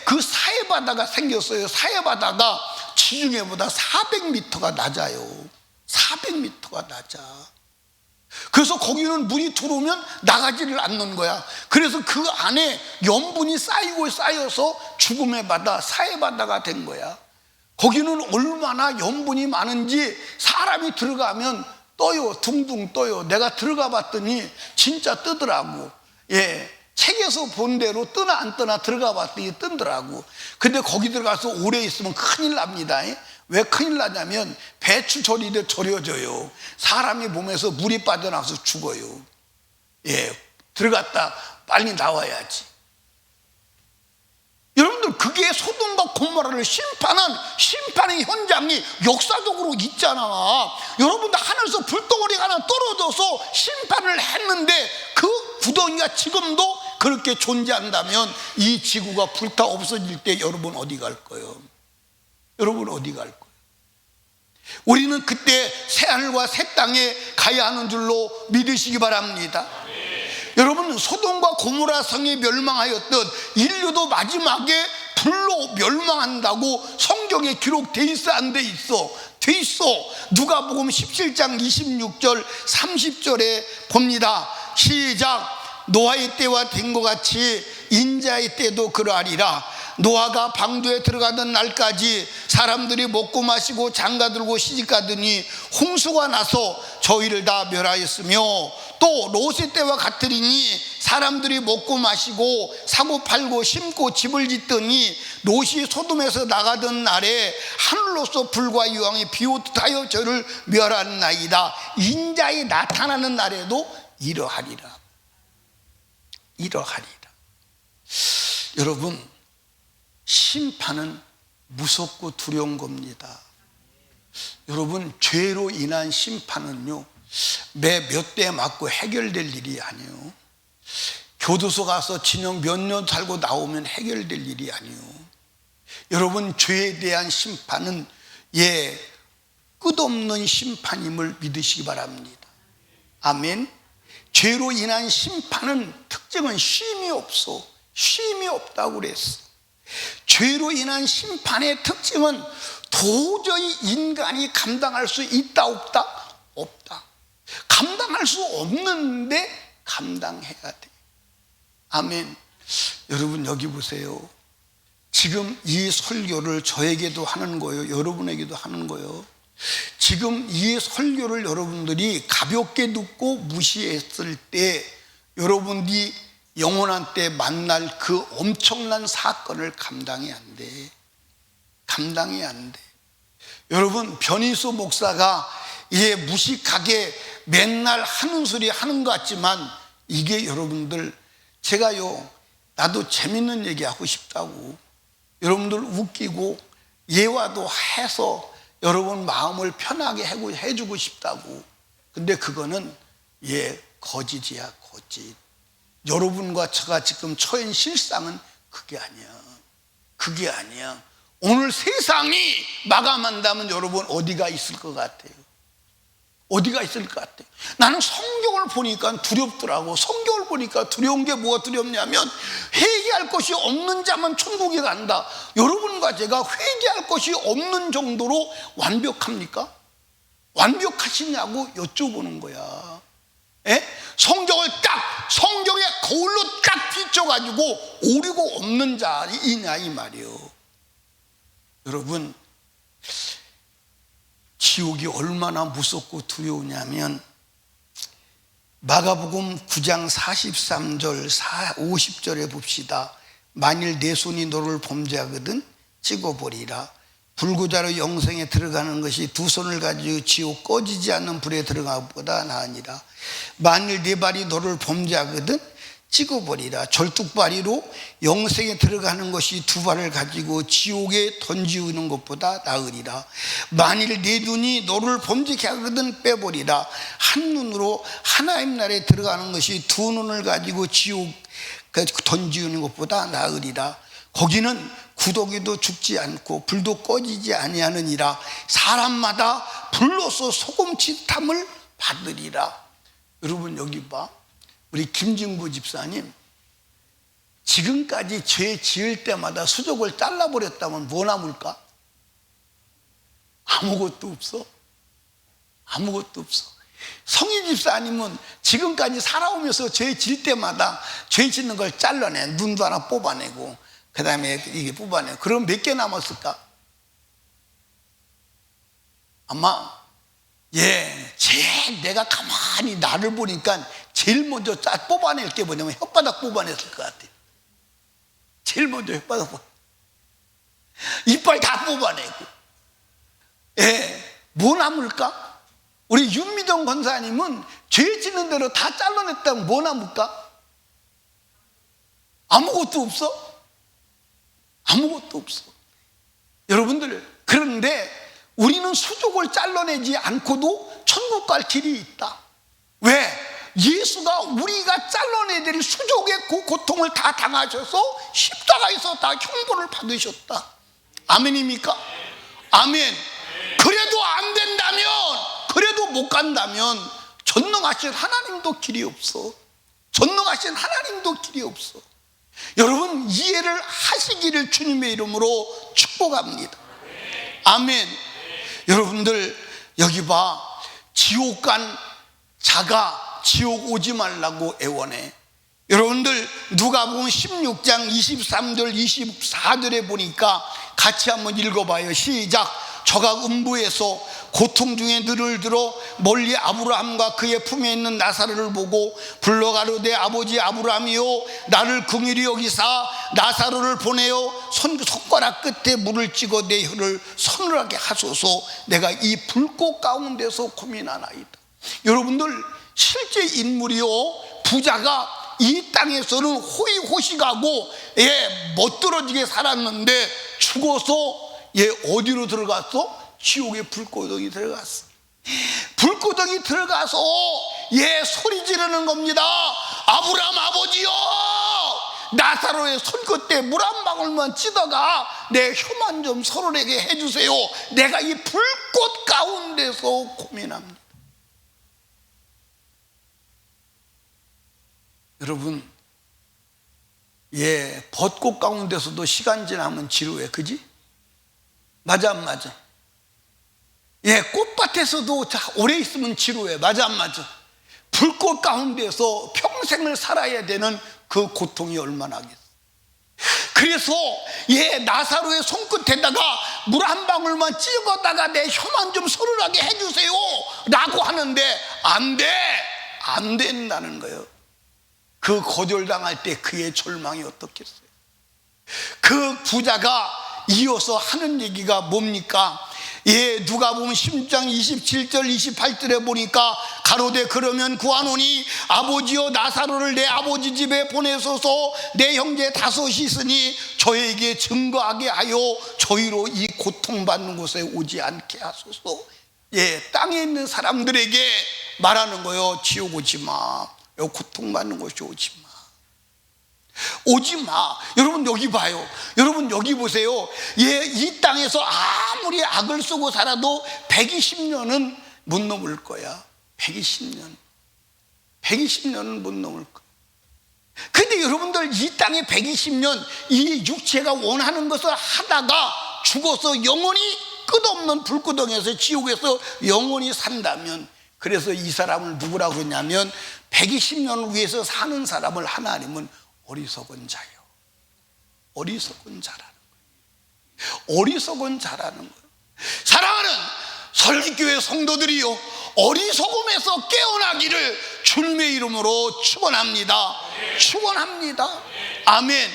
그 사해바다가 생겼어요. 사해바다가 지중해보다 400m가 낮아요. 400m가 낮아. 그래서 거기는 물이 들어오면 나가지를 않는 거야. 그래서 그 안에 염분이 쌓여서 죽음의 바다, 사해바다가 된 거야. 거기는 얼마나 염분이 많은지 사람이 들어가면 떠요. 둥둥 떠요. 내가 들어가 봤더니 진짜 뜨더라고. 책에서 본 대로 뜨나 안 뜨나 들어가 봤더니 뜨더라고. 근데 거기 들어가서 오래 있으면 큰일 납니다. 왜 큰일 나냐면 배추 절이듯 절여져요. 사람이 몸에서 물이 빠져나와서 죽어요. 들어갔다 빨리 나와야지. 여러분들, 그게 소돔과 고모라를 심판의 현장이 역사적으로 있잖아. 여러분들, 하늘에서 불덩어리가 하나 떨어져서 심판을 했는데 그 구덩이가 지금도 그렇게 존재한다면 이 지구가 불타 없어질 때 여러분 어디 갈 거예요? 여러분 어디 갈 거예요? 우리는 그때 새하늘과 새 땅에 가야 하는 줄로 믿으시기 바랍니다. 여러분, 소돔과 고모라 성이 멸망하였던 인류도 마지막에 불로 멸망한다고 성경에 기록돼 있어, 안 돼 있어? 돼 있어. 누가복음 17장 26절 30절에 봅니다. 시작. 노아의 때와 된 것 같이 인자의 때도 그러하리라. 노아가 방주에 들어가던 날까지 사람들이 먹고 마시고 장가들고 시집가더니 홍수가 나서 저희를 다 멸하였으며, 또 롯의 때와 같으리니 사람들이 먹고 마시고 사고 팔고 심고 집을 짓더니 롯이 소돔에서 나가던 날에 하늘로서 불과 유황이 비오듯하여 저를 멸하나이다. 인자에 나타나는 날에도 이러하리라. 이러하리라. 여러분, 심판은 무섭고 두려운 겁니다. 여러분, 죄로 인한 심판은요, 매 몇 대 맞고 해결될 일이 아니에요. 교도소 가서 진영 몇 년 살고 나오면 해결될 일이 아니에요. 여러분, 죄에 대한 심판은 끝없는 심판임을 믿으시기 바랍니다. 아멘. 죄로 인한 심판은 특징은 쉼이 없어. 쉼이 없다고 그랬어. 죄로 인한 심판의 특징은 도저히 인간이 감당할 수 있다 없다? 없다. 감당할 수 없는데 감당해야 돼. 아멘. 여러분, 여기 보세요. 지금 이 설교를 저에게도 하는 거예요. 여러분에게도 하는 거예요. 지금 이 설교를 여러분들이 가볍게 듣고 무시했을 때 여러분들이 영원한 때 만날 그 엄청난 사건을 감당이 안 돼. 감당이 안 돼. 여러분, 변희수 목사가 무식하게 맨날 하는 소리 하는 것 같지만, 이게 여러분들, 제가요, 나도 재밌는 얘기 하고 싶다고, 여러분들 웃기고 예화도 해서 여러분 마음을 편하게 해주고 싶다고. 근데 그거는 거짓이야, 거짓. 여러분과 제가 지금 처한 실상은 그게 아니야. 그게 아니야. 오늘 세상이 마감한다면 여러분 어디가 있을 것 같아요? 어디가 있을 것 같아요? 나는 성경을 보니까 두렵더라고. 성경을 보니까 두려운 게 뭐가 두렵냐면, 회개할 것이 없는 자만 천국에 간다. 여러분과 제가 회개할 것이 없는 정도로 완벽합니까? 완벽하시냐고 여쭤보는 거야. 성경을 성경의 거울로 딱 비춰가지고 오류고 없는 자이냐 이 말이요. 여러분, 지옥이 얼마나 무섭고 두려우냐면, 마가복음 9장 43절 50절에 봅시다. 만일 내 손이 너를 범죄하거든 찍어버리라. 불구자로 영생에 들어가는 것이 두 손을 가지고 지옥 꺼지지 않는 불에 들어가는 것보다 나으니라. 만일 네 발이 너를 범죄하거든 찍어버리라. 절뚝발이로 영생에 들어가는 것이 두 발을 가지고 지옥에 던지우는 것보다 나으리라. 만일 네 눈이 너를 범죄케 하거든 빼버리라. 한 눈으로 하나님 나라에 들어가는 것이 두 눈을 가지고 지옥 던지우는 것보다 나으리라. 거기는 구더기도 죽지 않고 불도 꺼지지 아니하느니라. 사람마다 불로서 소금치탐을 받으리라. 여러분, 여기 봐. 우리 김진구 집사님, 지금까지 죄 지을 때마다 수족을 잘라버렸다면 뭐 남을까? 아무것도 없어. 아무것도 없어. 성희 집사님은 지금까지 살아오면서 죄 질 때마다 죄 짓는 걸 잘라내. 눈도 하나 뽑아내고, 그 다음에 이게 뽑아내고. 그럼 몇 개 남았을까? 아마 내가 가만히 나를 보니까 제일 먼저 뽑아낼 게 뭐냐면 혓바닥 뽑아냈을 것 같아요. 제일 먼저 혓바닥 이빨 다 뽑아내고. 뭐 남을까? 우리 윤미정 권사님은 죄 짓는 대로 다 잘라냈다면 뭐 남을까? 아무것도 없어. 아무것도 없어. 여러분들, 그런데 우리는 수족을 잘라내지 않고도 천국 갈 길이 있다. 왜? 예수가 우리가 잘라내야 될 수족의 그 고통을 다 당하셔서 십자가에서 다 형벌을 받으셨다. 아멘입니까? 아멘. 그래도 안 된다면, 그래도 못 간다면 전능하신 하나님도 길이 없어. 전능하신 하나님도 길이 없어. 여러분, 이해를 하시기를 주님의 이름으로 축복합니다. 아멘. 여러분들, 여기 봐. 지옥 간 자가 지옥 오지 말라고 애원해. 여러분들 누가복음 16장 23절 24절에 보니까 같이 한번 읽어봐요. 시작. 저가 음부에서 고통 중에 눈을 들어 멀리 아브라함과 그의 품에 있는 나사로를 보고 불러 가로되 아버지 아브라함이요 나를 긍휼히 여기사 나사로를 보내어 손가락 끝에 물을 찍어 내 혀를 서늘하게 하소서. 내가 이 불꽃 가운데서 고민하나이다. 여러분들 실제 인물이요, 부자가 이 땅에서는 호의호식하고 멋들어지게 살았는데 죽어서 어디로 들어갔어? 지옥의 불구덩이 들어갔어. 불구덩이 들어가서 소리 지르는 겁니다. 아브라함 아버지요, 나사로의 손끝에 물 한 방울만 찌다가 내 혀만 좀 서늘하게 해주세요. 내가 이 불꽃 가운데서 고민합니다. 여러분, 벚꽃 가운데서도 시간 지나면 지루해, 그지? 맞아 안 맞아? 꽃밭에서도 오래 있으면 지루해, 맞아 안 맞아? 불꽃 가운데서 평생을 살아야 되는 그 고통이 얼마나 하겠어. 그래서 나사로의 손끝에다가 물 한 방울만 찍어다가 내 혀만 좀 서늘하게 해주세요 라고 하는데 안 된다는 거예요. 그 거절당할 때 그의 절망이 어떻겠어요? 그 부자가 이어서 하는 얘기가 뭡니까? 누가복음 10장 27절 28절에 보니까 가로되 그러면 구하노니 아버지여 나사로를 내 아버지 집에 보내소서. 내 형제 다섯이 있으니 저에게 증거하게 하여 저희로 이 고통받는 곳에 오지 않게 하소서. 땅에 있는 사람들에게 말하는 거예요. 지옥 오지 마, 고통받는 곳에 오지 마, 오지 마. 여러분 여기 봐요. 여러분 여기 보세요. 이 땅에서 아무리 악을 쓰고 살아도 120년은 못 넘을 거야. 120년은 못 넘을 거야. 근데 여러분들 이 땅에 120년 이 육체가 원하는 것을 하다가 죽어서 영원히 끝없는 불구덩이에서 지옥에서 영원히 산다면, 그래서 이 사람을 누구라고 했냐면 120년을 위해서 사는 사람을 하나님은 어리석은 자요, 어리석은 자라는 거예요. 어리석은 자라는 거예요. 사랑하는 설기교회 성도들이요, 어리석음에서 깨어나기를 주님의 이름으로 축원합니다. 축원합니다. 아멘.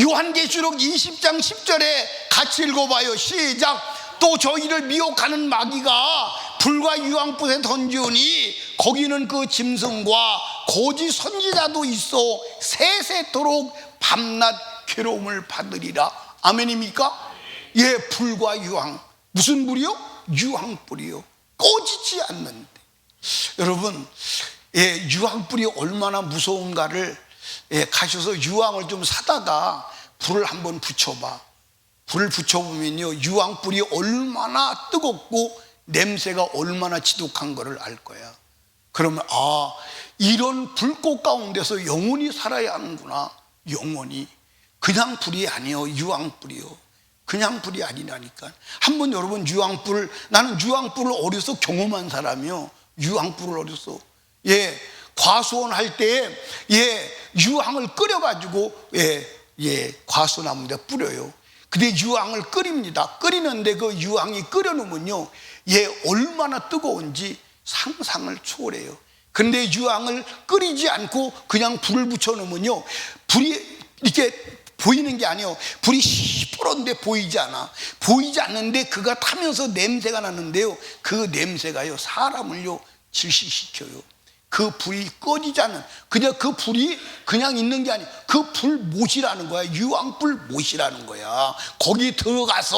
요한계시록 20장 10절에 같이 읽어봐요. 시작. 또 저희를 미혹하는 마귀가 불과 유황불에 던지오니 거기는 그 짐승과 거짓 선지자도 있어 세세토록 밤낮 괴로움을 받으리라. 아멘입니까? 불과 유황. 무슨 불이요? 유황불이요. 꺼지지 않는데. 여러분, 유황불이 얼마나 무서운가를 가셔서 유황을 좀 사다가 불을 한번 붙여봐. 불을 붙여보면요, 유황불이 얼마나 뜨겁고 냄새가 얼마나 지독한 거를 알 거야. 그러면 이런 불꽃 가운데서 영원히 살아야 하는구나. 영원히. 그냥 불이 아니요, 유황불이요. 그냥 불이 아니라니까. 한번 여러분 나는 유황불을 어려서 경험한 사람이요. 유황불을 어려서 과수원 할 때 유황을 끓여가지고 과수나무에 뿌려요. 근데 유황을 끓입니다. 끓이는데 그 유황이 끓여놓으면요, 얼마나 뜨거운지 상상을 초월해요. 근데 유황을 끓이지 않고 그냥 불을 붙여놓으면요, 불이 이렇게 보이는 게 아니에요. 불이 시퍼런데 보이지 않아. 보이지 않는데 그가 타면서 냄새가 나는데요, 그 냄새가요 사람을요 질식시켜요. 그 불이 꺼지지 않는, 그냥 그 불이 그냥 있는 게 아니에요. 그 불못이라는 거야. 유황불 못이라는 거야. 거기 들어가서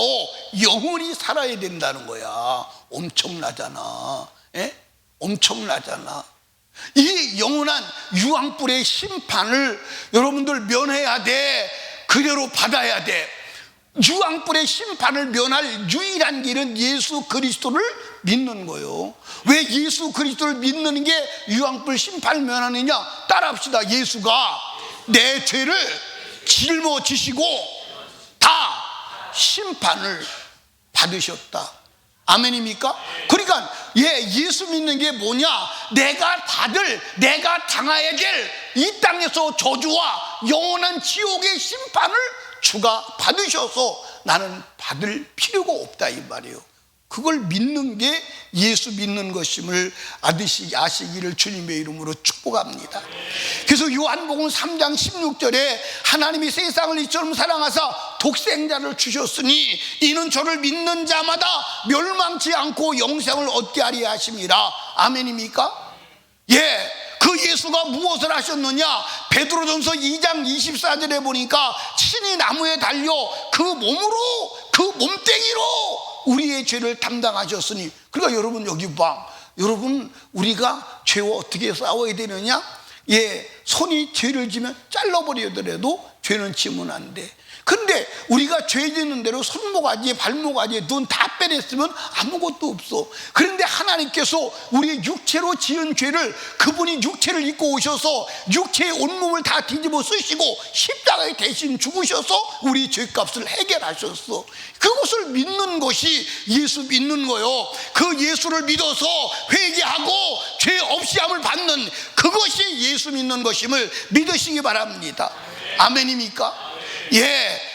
영원히 살아야 된다는 거야. 엄청나잖아. 엄청나잖아. 이 영원한 유황불의 심판을 여러분들 면해야 돼. 그대로 받아야 돼. 유황불의 심판을 면할 유일한 길은 예수 그리스도를 믿는 거예요. 왜 예수 그리스도를 믿는 게 유황불 심판을 면하느냐? 따라합시다. 예수가 내 죄를 짊어지시고 다 심판을 받으셨다. 아멘입니까? 그러니까 예수 믿는 게 뭐냐? 내가 당해야 될 이 땅에서 저주와 영원한 지옥의 심판을 주가 받으셔서 나는 받을 필요가 없다 이 말이에요. 그걸 믿는 게 예수 믿는 것임을 아시기를 주님의 이름으로 축복합니다. 그래서 요한복음 3장 16절에 하나님이 세상을 이처럼 사랑하사 독생자를 주셨으니 이는 저를 믿는 자마다 멸망치 않고 영생을 얻게 하려 하심이라. 아멘입니까? 그 예수가 무엇을 하셨느냐? 베드로전서 2장 24절에 보니까 친히 나무에 달려 그 몸으로, 그 몸뚱이로 우리의 죄를 담당하셨으니. 그러니까 여러분 여기 봐, 여러분 우리가 죄와 어떻게 싸워야 되느냐? 손이 죄를 지면 잘라버리더라도 죄는 지면 안 돼. 근데 우리가 죄 짓는 대로 손모가지 발모가지 눈 다 빼냈으면 아무것도 없어. 그런데 하나님께서 우리의 육체로 지은 죄를, 그분이 육체를 입고 오셔서 육체의 온몸을 다 뒤집어 쓰시고 십자가에 대신 죽으셔서 우리 죄값을 해결하셨어. 그것을 믿는 것이 예수 믿는 거요. 그 예수를 믿어서 회개하고 죄 없이함을 받는 그것이 예수 믿는 것임을 믿으시기 바랍니다. 아멘입니까?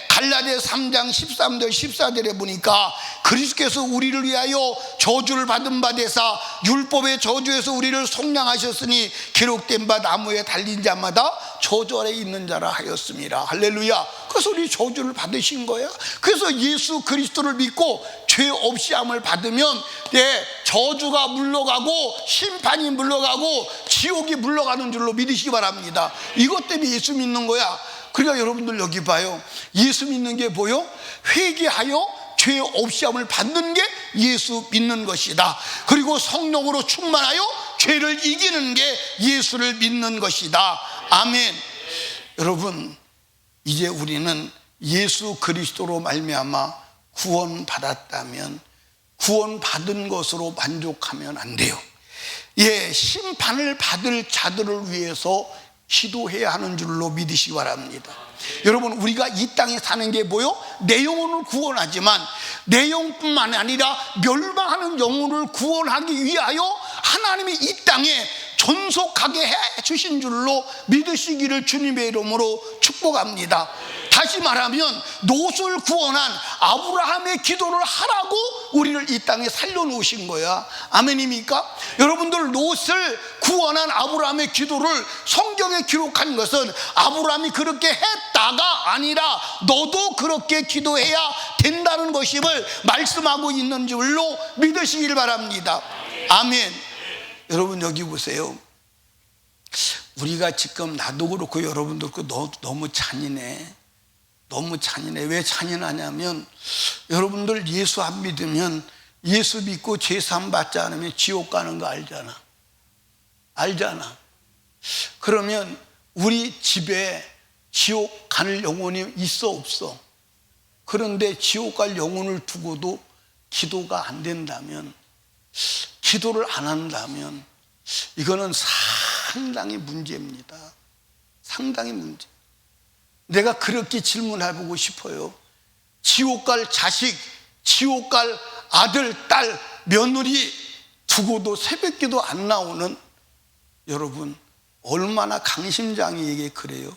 갈라디아 3장 13절 14절에 보니까 그리스도께서 우리를 위하여 저주를 받은 바 되사 율법의 저주에서 우리를 속량하셨으니 기록된 바 나무에 달린 자마다 저주 아래 있는 자라 하였습니다. 할렐루야. 그래서 우리 저주를 받으신 거야. 그래서 예수 그리스도를 믿고 죄 없이 함을 받으면 저주가 물러가고 심판이 물러가고 지옥이 물러가는 줄로 믿으시기 바랍니다. 이것 때문에 예수 믿는 거야. 그러니까 여러분들 여기 봐요. 예수 믿는 게 뭐요? 회개하여 죄 없이 함을 받는 게 예수 믿는 것이다. 그리고 성령으로 충만하여 죄를 이기는 게 예수를 믿는 것이다. 아멘. 여러분, 이제 우리는 예수 그리스도로 말미암아 구원받았다면 구원받은 것으로 만족하면 안 돼요. 심판을 받을 자들을 위해서 기도해야 하는 줄로 믿으시기 바랍니다. 여러분, 우리가 이 땅에 사는 게 뭐요? 내 영혼을 구원하지만 내 영뿐만 아니라 멸망하는 영혼을 구원하기 위하여 하나님이 이 땅에 존속하게 해 주신 줄로 믿으시기를 주님의 이름으로 축복합니다. 다시 말하면 롯을 구원한 아브라함의 기도를 하라고 우리를 이 땅에 살려놓으신 거야. 아멘입니까? 여러분들, 롯을 구원한 아브라함의 기도를 성경에 기록한 것은 아브라함이 그렇게 했다가 아니라 너도 그렇게 기도해야 된다는 것임을 말씀하고 있는 줄로 믿으시길 바랍니다. 아멘. 여러분 여기 보세요. 우리가 지금, 나도 그렇고 여러분도 그렇고 너무 잔인해. 너무 잔인해. 왜 잔인하냐면 여러분들 예수 안 믿으면, 예수 믿고 죄 사함 받지 않으면 지옥 가는 거 알잖아. 그러면 우리 집에 지옥 갈 영혼이 있어 없어? 그런데 지옥 갈 영혼을 두고도 기도가 안 된다면, 기도를 안 한다면 이거는 상당히 문제입니다. 상당히 문제. 내가 그렇게 질문해보고 싶어요. 지옥 갈 자식, 지옥 갈 아들, 딸, 며느리 두고도 새벽기도 안 나오는 여러분, 얼마나 강심장이에게 그래요?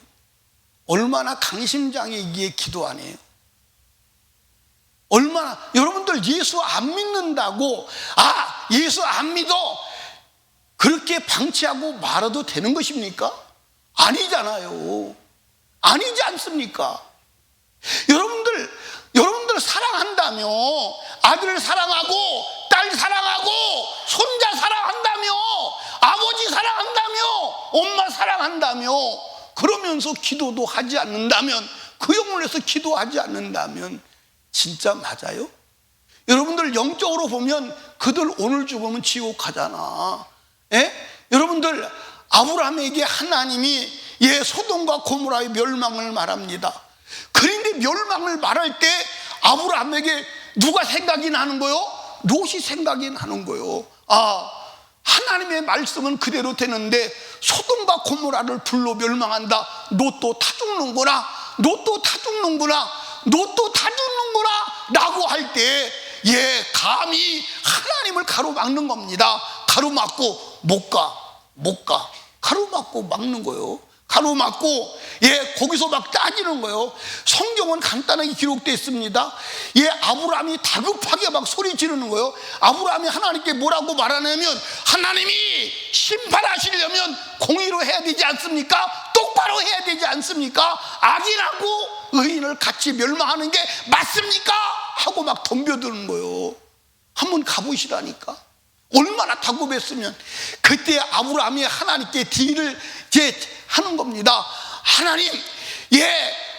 얼마나 강심장이에게 기도 안 해요? 얼마나, 여러분들 예수 안 믿는다고 예수 안 믿어 그렇게 방치하고 말아도 되는 것입니까? 아니잖아요. 아니지 않습니까? 여러분들 사랑한다며, 아들을 사랑하고 딸 사랑하고 손자 사랑한다며, 아버지 사랑한다며, 엄마 사랑한다며, 그러면서 기도도 하지 않는다면, 그 영혼을 위해서 기도하지 않는다면 진짜 맞아요? 여러분들 영적으로 보면 그들 오늘 죽으면 지옥 가잖아. 여러분들, 아브라함에게 하나님이 소돔과 고모라의 멸망을 말합니다. 그런데 멸망을 말할 때 아브라함에게 누가 생각이 나는 거요? 롯이 생각이 나는 거요. 하나님의 말씀은 그대로 되는데 소돔과 고모라를 불로 멸망한다. 롯도 다 죽는구나 라고 할 때 감히 하나님을 가로막는 겁니다. 가로막고 못 가. 가로막고 막는 거예요. 가로막고 거기서 막 따지는 거예요. 성경은 간단하게 기록되어 있습니다. 아브라함이 다급하게 막 소리 지르는 거예요. 아브라함이 하나님께 뭐라고 말하냐면, 하나님이 심판하시려면 공의로 해야 되지 않습니까? 똑바로 해야 되지 않습니까? 악인하고 의인을 같이 멸망하는 게 맞습니까? 하고 막 덤벼드는 거예요. 한번 가보시라니까. 얼마나 다급했으면. 그때 아브라함이 하나님께 딜을 하는 겁니다. 하나님,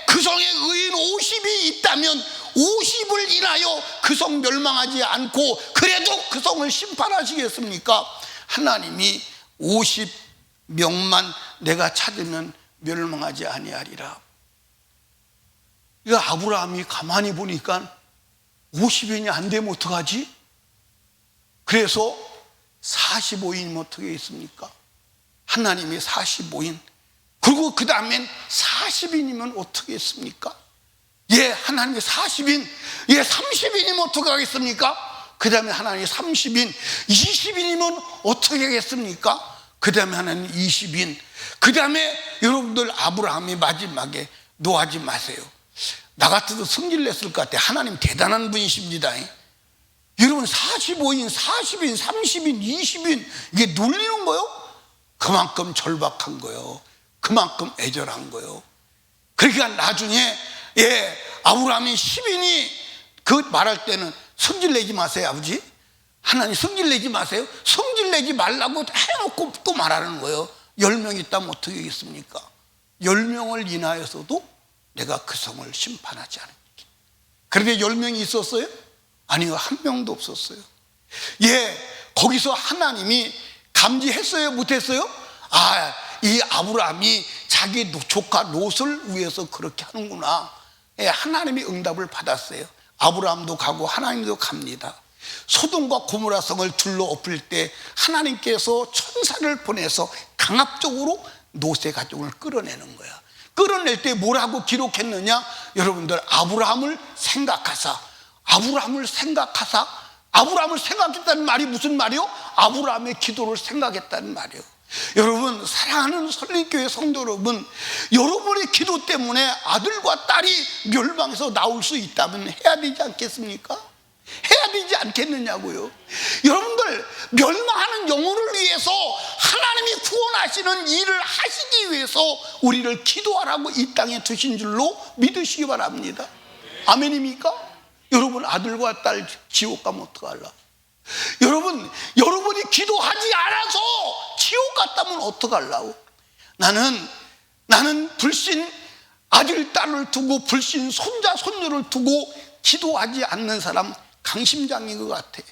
그 성에 의인 50이 있다면 50을 인하여 그 성 멸망하지 않고 그래도 그 성을 심판하시겠습니까? 하나님이 50명만 내가 찾으면 멸망하지 아니하리라. 이거 아브라함이 가만히 보니까 50인이 안 되면 어떡하지? 그래서 45인이면 어떻게 있습니까? 하나님이 45인, 그리고 그 다음엔 40인이면 어떻게 했습니까? 하나님이 40인, 30인이면 어떻게 하겠습니까? 그 다음에 하나님이 30인, 20인이면 어떻게 하겠습니까? 그 다음에 하나님 20인, 그 다음에 여러분들 아브라함이 마지막에 노하지 마세요. 나 같아도 성질 냈을 것 같아. 하나님 대단한 분이십니다. 여러분 45인, 40인, 30인, 20인 이게 놀리는 거요? 그만큼 절박한 거요. 그만큼 애절한 거요. 그러니까 나중에 아브라함이 10인이 그 말할 때는 성질 내지 마세요, 아버지. 하나님 성질 내지 마세요. 성질 내지 말라고 해놓고 또 말하는 거예요. 10명 있다면 어떻게 하겠습니까? 10명을 인하여서도 내가 그 성을 심판하지 않을게. 그런데 10명이 있었어요? 아니요, 한 명도 없었어요. 거기서 하나님이 감지했어요, 못했어요? 이 아브라함이 자기 조카 롯을 위해서 그렇게 하는구나. 하나님이 응답을 받았어요. 아브라함도 가고 하나님도 갑니다. 소돔과 고모라 성을 둘러엎을 때 하나님께서 천사를 보내서 강압적으로 롯의 가족을 끌어내는 거야. 끌어낼 때 뭐라고 기록했느냐? 여러분들, 아브라함을 생각하사. 아브라함을 생각했다는 말이 무슨 말이요? 아브라함의 기도를 생각했다는 말이요. 여러분, 사랑하는 설립교회 성도 여러분, 여러분의 기도 때문에 아들과 딸이 멸망해서 나올 수 있다면 해야 되지 않겠습니까? 해야 되지 않겠느냐고요. 여러분들, 멸망하는 영혼을 위해서 하나님이 구원하시는 일을 하시기 위해서 우리를 기도하라고 이 땅에 두신 줄로 믿으시기 바랍니다. 아멘입니까? 여러분, 아들과 딸 지옥 가면 어떡할라? 여러분이 기도하지 않아서 지옥 갔다면 어떡하려고? 나는 불신 아들, 딸을 두고 불신 손자, 손녀를 두고 기도하지 않는 사람 강심장인 것 같아.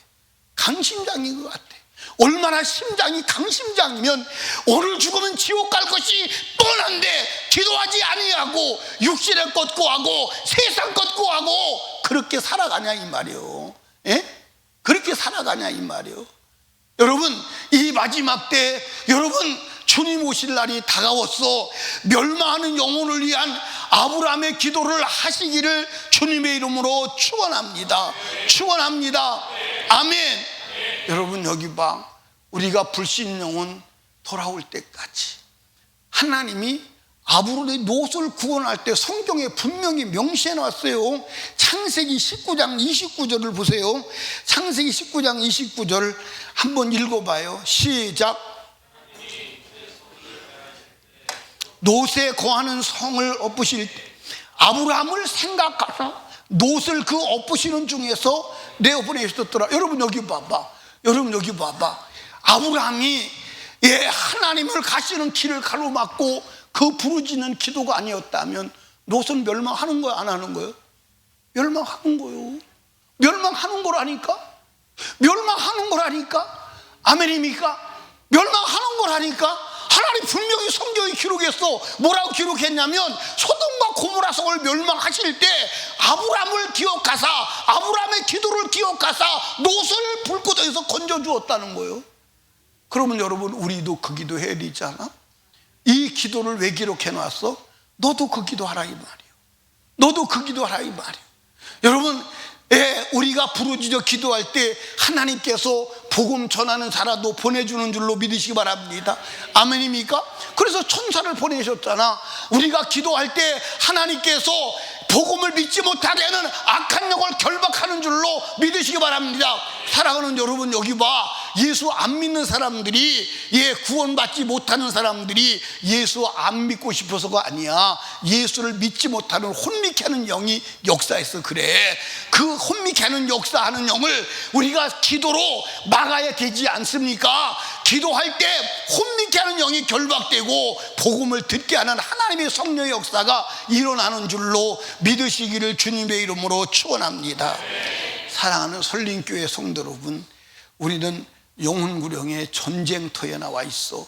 강심장인 것 같아. 얼마나 심장이 강심장이면 오늘 죽으면 지옥 갈 것이 뻔한데 기도하지 아니하고 육신의 것 구하고 세상 것 구하고 그렇게 살아가냐 이 말이요. 그렇게 살아가냐 이 말이요. 여러분, 이 마지막 때 여러분 주님 오실 날이 다가왔어. 멸망하는 영혼을 위한 아브라함의 기도를 하시기를 주님의 이름으로 축원합니다. 축원합니다. 아멘. 여러분, 여기 봐. 우리가 불신 영혼 돌아올 때까지 하나님이 아브라함의 롯을 구원할 때 성경에 분명히 명시해 놨어요. 창세기 19장 29절을 보세요. 창세기 19장 29절 한번 읽어봐요. 시작. 롯에 거하는 성을 엎으실 때 아브라함을 생각하사 롯을 그 엎으시는 중에서 내어보내셨더라. 여러분 여기 봐봐. 여러분 여기 봐봐. 아브라함이 하나님을 가시는 길을 가로막고 그 부르짖는 기도가 아니었다면 롯은 멸망하는 거야, 안 하는 거예요? 멸망하는 거예요. 멸망하는 거라니까. 멸망하는 거라니까. 아멘입니까? 멸망하는 거라니까. 하나님 분명히 성경에 기록했어. 뭐라고 기록했냐면 소돔과 고모라 성을 멸망하실 때 아브라함을 기억하사 아브라함의 기도를 기억하사 롯을 불구덩이에서 건져주었다는 거예요. 그러면 여러분, 우리도 그 기도 해야 되지 않아? 이 기도를 왜 기록해놨어? 너도 그 기도 하라 이 말이에요. 너도 그 기도 하라 이 말이에요. 여러분, 우리가 부르짖어 기도할 때 하나님께서 복음 전하는 자라도 보내주는 줄로 믿으시기 바랍니다. 아멘입니까? 그래서 천사를 보내셨잖아. 우리가 기도할 때 하나님께서 복음을 믿지 못하게 하는 악한 영을 결박하는 줄로 믿으시기 바랍니다. 사랑하는 여러분, 여기 봐. 예수 안 믿는 사람들이, 구원받지 못하는 사람들이 예수 안 믿고 싶어서가 아니야. 예수를 믿지 못하는 혼미케 하는 영이 역사해서 그래. 그 혼미케 하는 역사하는 영을 우리가 기도로 막아야 되지 않습니까? 기도할 때 혼미케 하는 영이 결박되고 복음을 듣게 하는 하나님의 성령의 역사가 일어나는 줄로 믿으시기를 주님의 이름으로 축원합니다. 사랑하는 설린교회 성도 여러분, 우리는 영혼구령의 전쟁터에 나와 있어.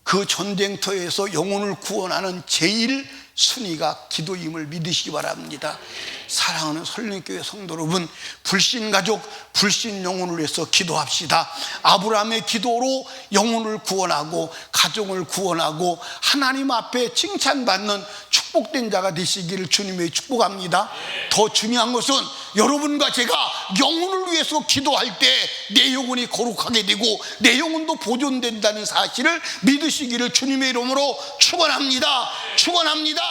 그 전쟁터에서 영혼을 구원하는 제일 순위가 기도임을 믿으시기 바랍니다. 사랑하는 설린교회 성도 여러분, 불신가족, 불신 영혼을 위해서 기도합시다. 아브라함의 기도로 영혼을 구원하고 가정을 구원하고 하나님 앞에 칭찬받는 축복된 자가 되시기를 주님의 축복합니다. 더 중요한 것은 여러분과 제가 영혼을 위해서 기도할 때 내 영혼이 거룩하게 되고 내 영혼도 보존된다는 사실을 믿으시기를 주님의 이름으로 축원합니다. 축원합니다.